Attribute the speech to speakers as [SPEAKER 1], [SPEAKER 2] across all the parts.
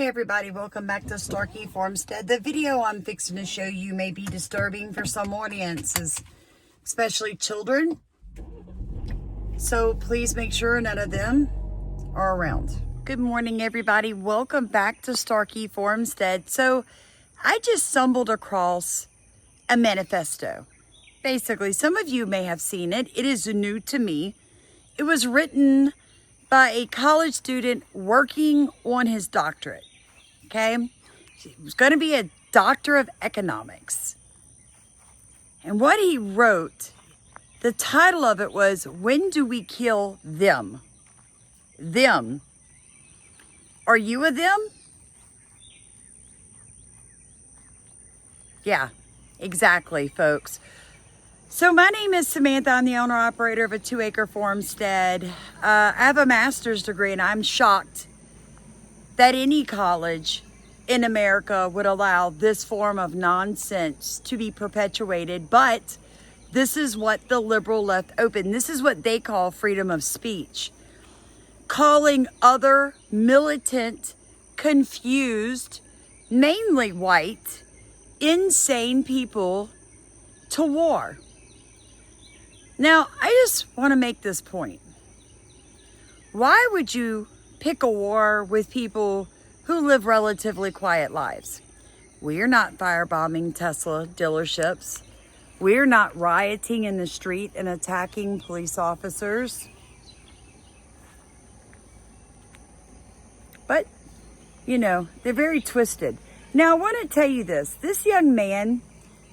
[SPEAKER 1] everybody, welcome back to Starkey Farmstead. The video I'm fixing to show you may be disturbing for some audiences, especially children. So please make sure none of them are around. Good morning, everybody. Welcome back to Starkey Farmstead. So I just stumbled across a manifesto. Basically, some of you may have seen it. It is new to me. It was written by a college student working on his doctorate, okay? He was going to be a doctor of economics. And what he wrote, the title of it was, When Do We Kill Them? Them. Are you a them? Yeah, exactly, folks. So my name is Samantha. I'm the owner-operator of a 2-acre farmstead. I have a master's degree, and I'm shocked that any college in America would allow this form of nonsense to be perpetuated. But this is what the liberal left open. This is what they call freedom of speech. Calling other militant, confused, mainly white, insane people to war. Now, I just want to make this point. Why would you pick a war with people who live relatively quiet lives? We're not firebombing Tesla dealerships. We're not rioting in the street and attacking police officers. But, you know, they're very twisted. Now, I want to tell you this. This young man,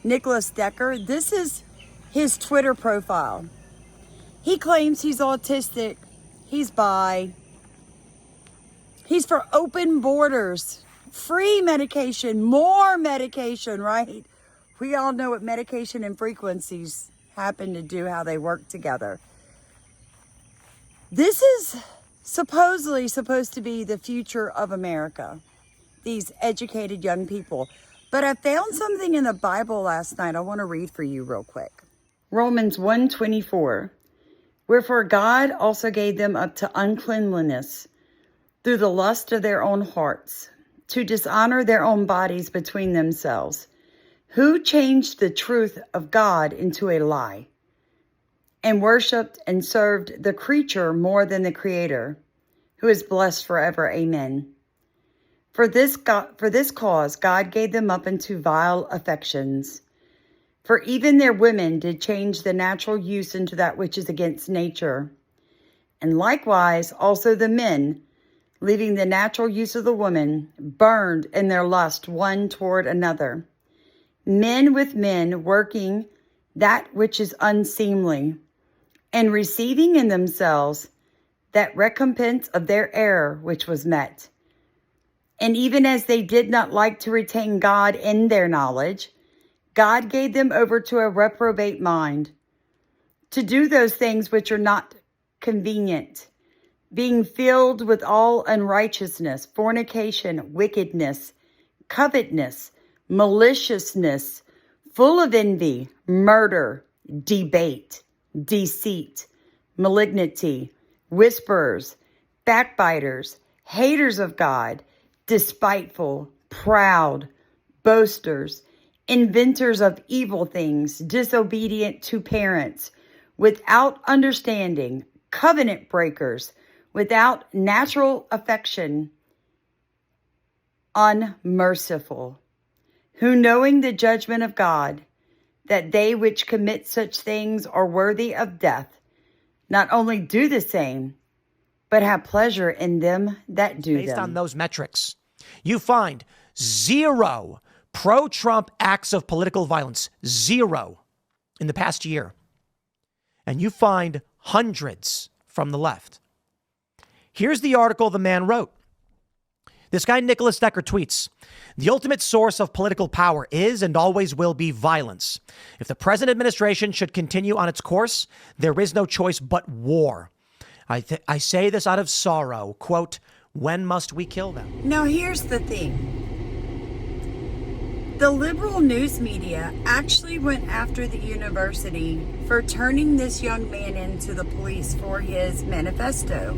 [SPEAKER 1] Nicholas Decker, this is his Twitter profile. He claims he's autistic, he's bi, he's for open borders, free medication, more medication, right? We all know what medication and frequencies happen to do, how they work together. This is supposedly supposed to be the future of America, these educated young people. But I found something in the Bible last night I want to read for you real quick. Romans 1:24, wherefore God also gave them up to uncleanliness through the lust of their own hearts, to dishonor their own bodies between themselves, who changed the truth of God into a lie, and worshipped and served the creature more than the Creator, who is blessed forever. Amen. For this cause God gave them up into vile affections. For even their women did change the natural use into that which is against nature. And likewise also the men, leaving the natural use of the woman, burned in their lust one toward another. Men with men working that which is unseemly, and receiving in themselves that recompense of their error which was met. And even as they did not like to retain God in their knowledge, God gave them over to a reprobate mind, to do those things which are not convenient, being filled with all unrighteousness, fornication, wickedness, covetousness, maliciousness, full of envy, murder, debate, deceit, malignity, whisperers, backbiters, haters of God, despiteful, proud, boasters, inventors of evil things, disobedient to parents, without understanding, covenant breakers, without natural affection, unmerciful, who knowing the judgment of God, that they which commit such things are worthy of death, not only do the same, but have pleasure in them that do them.
[SPEAKER 2] Based on those metrics, you find zero pro-Trump acts of political violence, zero in the past year. And you find hundreds from the left. Here's the article the man wrote. This guy, Nicholas Decker, tweets, the ultimate source of political power is and always will be violence. If the present administration should continue on its course, there is no choice but war. I say this out of sorrow. Quote, when must we kill them?
[SPEAKER 1] Now, here's the thing. The liberal news media actually went after the university for turning this young man into the police for his manifesto.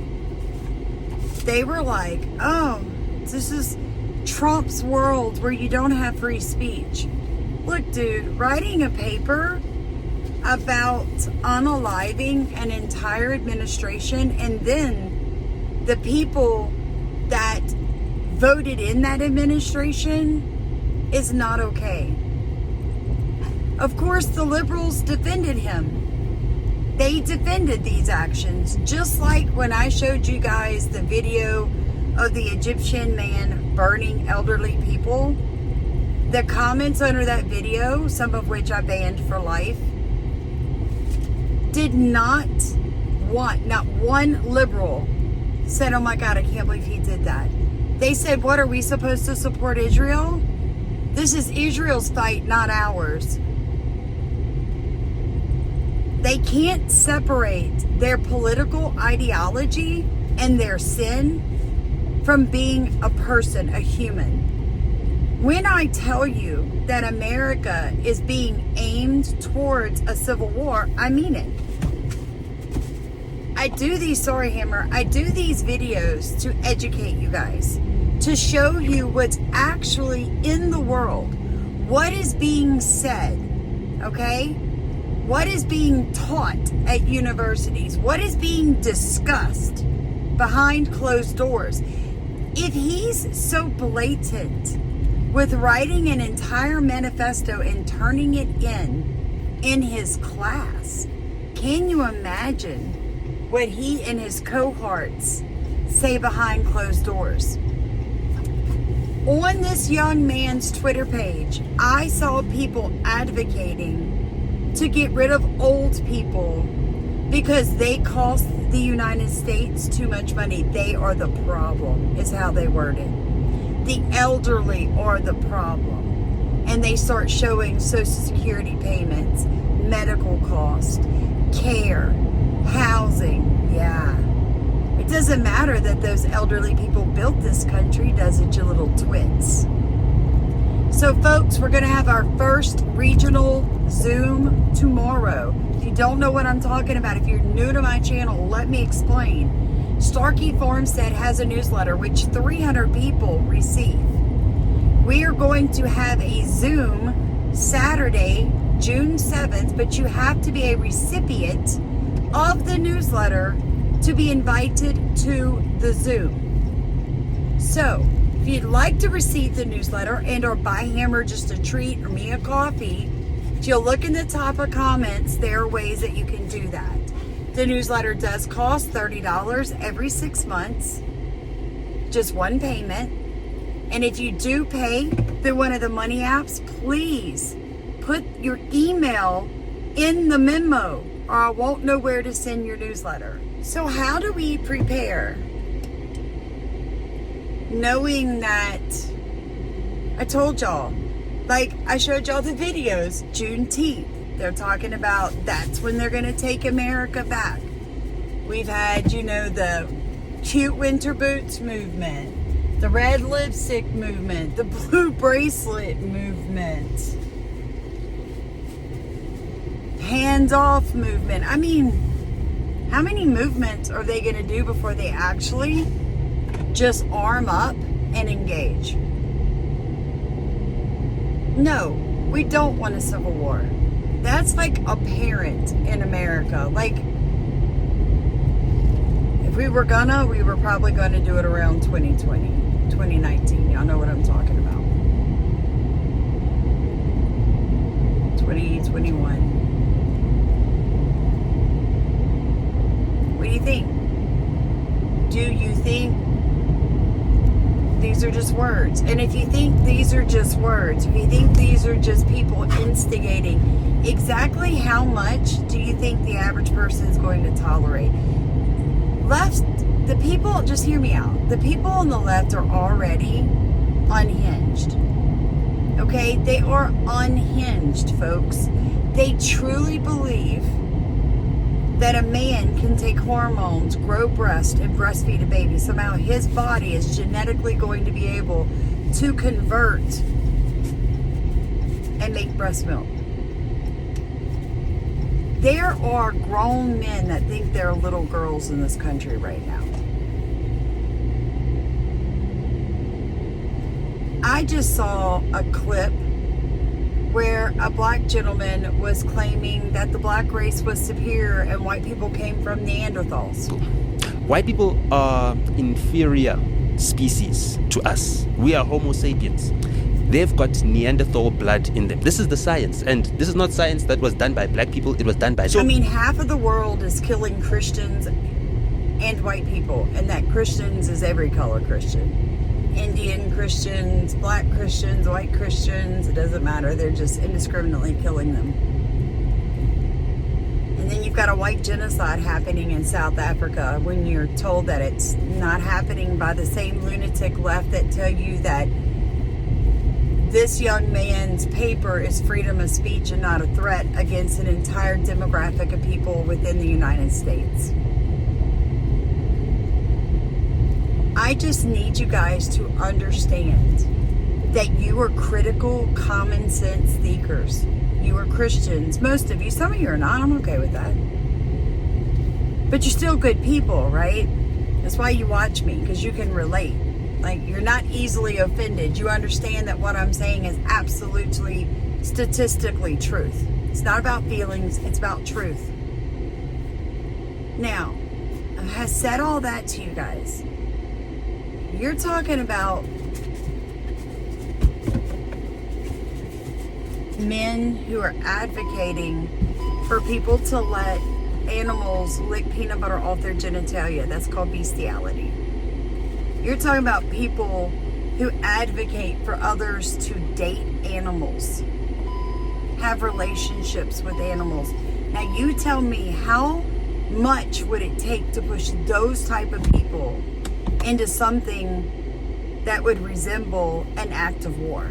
[SPEAKER 1] They were like, oh, words. This is Trump's world where you don't have free speech. Look, dude, writing a paper about unaliving an entire administration and then the people that voted in that administration is not okay. Of course, the liberals defended him. They defended these actions, just like when I showed you guys the video of the Egyptian man burning elderly people. The comments under that video, some of which I banned for life, did not one liberal said, oh my God, I can't believe he did that. They said, what, are we supposed to support Israel? This is Israel's fight, not ours. They can't separate their political ideology and their sin from being a person, a human. When I tell you that America is being aimed towards a civil war, I mean it. I do these, sorry Hammer, I do these videos to educate you guys, to show you what's actually in the world, what is being said, okay? What is being taught at universities, what is being discussed behind closed doors. If he's so blatant with writing an entire manifesto and turning it in his class, can you imagine what he and his cohorts say behind closed doors? On this young man's Twitter page, I saw people advocating to get rid of old people because they cost the United States too much money. They are the problem, is how they word it. The elderly are the problem. And they start showing Social Security payments, medical costs, care, housing. Yeah. It doesn't matter that those elderly people built this country, does it, you little twits? So folks, we're going to have our first regional Zoom tomorrow. If you don't know what I'm talking about, if you're new to my channel, let me explain. Starkey Farmstead has a newsletter which 300 people receive. We are going to have a Zoom Saturday, June 7th, but you have to be a recipient of the newsletter to be invited to the Zoom. So, if you'd like to receive the newsletter and or buy Hammer just a treat or me a coffee, if you'll look in the top of comments, there are ways that you can do that. The newsletter does cost $30 every 6 months, just one payment. And if you do pay through one of the money apps, please put your email in the memo or I won't know where to send your newsletter. So how do we prepare? Knowing that, I told y'all, like I showed y'all the videos, Juneteenth, they're talking about that's when they're gonna take America back. We've had, you know, the cute winter boots movement, the red lipstick movement, the blue bracelet movement, hands off movement. I mean, how many movements are they gonna do before they actually just arm up and engage? No, we don't want a civil war. That's like apparent in America. Like, if we were probably gonna do it around 2020, 2019. Y'all know what I'm talking about. 2021. What do you think? Do you think these are just words? And if you think these are just words, if you think these are just people instigating, exactly how much do you think the average person is going to tolerate? The people, just hear me out. The people on the left are already unhinged. Okay? They are unhinged, folks. They truly believe that a man can take hormones, grow breast, and breastfeed a baby. Somehow his body is genetically going to be able to convert and make breast milk. There are grown men that think they're little girls in this country right now. I just saw a clip where a black gentleman was claiming that the black race was superior and white people came from Neanderthals.
[SPEAKER 3] White people are inferior species to us. We are Homo sapiens. They've got Neanderthal blood in them. This is the science, and this is not science that was done by black people. It was done by...
[SPEAKER 1] I mean, half of the world is killing Christians and white people, and that Christians is every color Christian. Indian Christians, black Christians, white Christians, it doesn't matter. They're just indiscriminately killing them. And then you've got a white genocide happening in South Africa when you're told that it's not happening by the same lunatic left that tell you that this young man's paper is freedom of speech and not a threat against an entire demographic of people within the United States. I just need you guys to understand that you are critical, common sense seekers. You are Christians. Most of you, some of you are not. I'm okay with that. But you're still good people, right? That's why you watch me, because you can relate. Like, you're not easily offended. You understand that what I'm saying is absolutely, statistically truth. It's not about feelings, it's about truth. Now, I have said all that to you guys. You're talking about men who are advocating for people to let animals lick peanut butter off their genitalia. That's called bestiality. You're talking about people who advocate for others to date animals, have relationships with animals. Now you tell me, how much would it take to push those type of people into something that would resemble an act of war?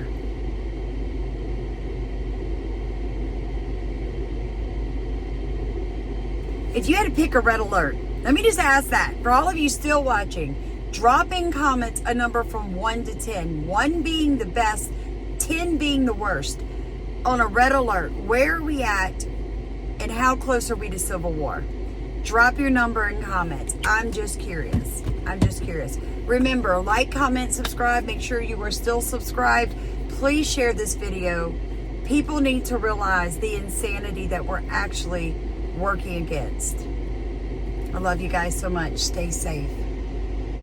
[SPEAKER 1] If you had to pick a red alert, let me just ask that. For all of you still watching, drop in comments a number from 1 to 10. 1 being the best, 10 being the worst. On a red alert, where are we at and how close are we to civil war? Drop your number in comments. I'm just curious. Remember, like, comment, subscribe. Make sure you are still subscribed. Please share this video. People need to realize the insanity that we're actually working against. I love you guys so much. Stay safe.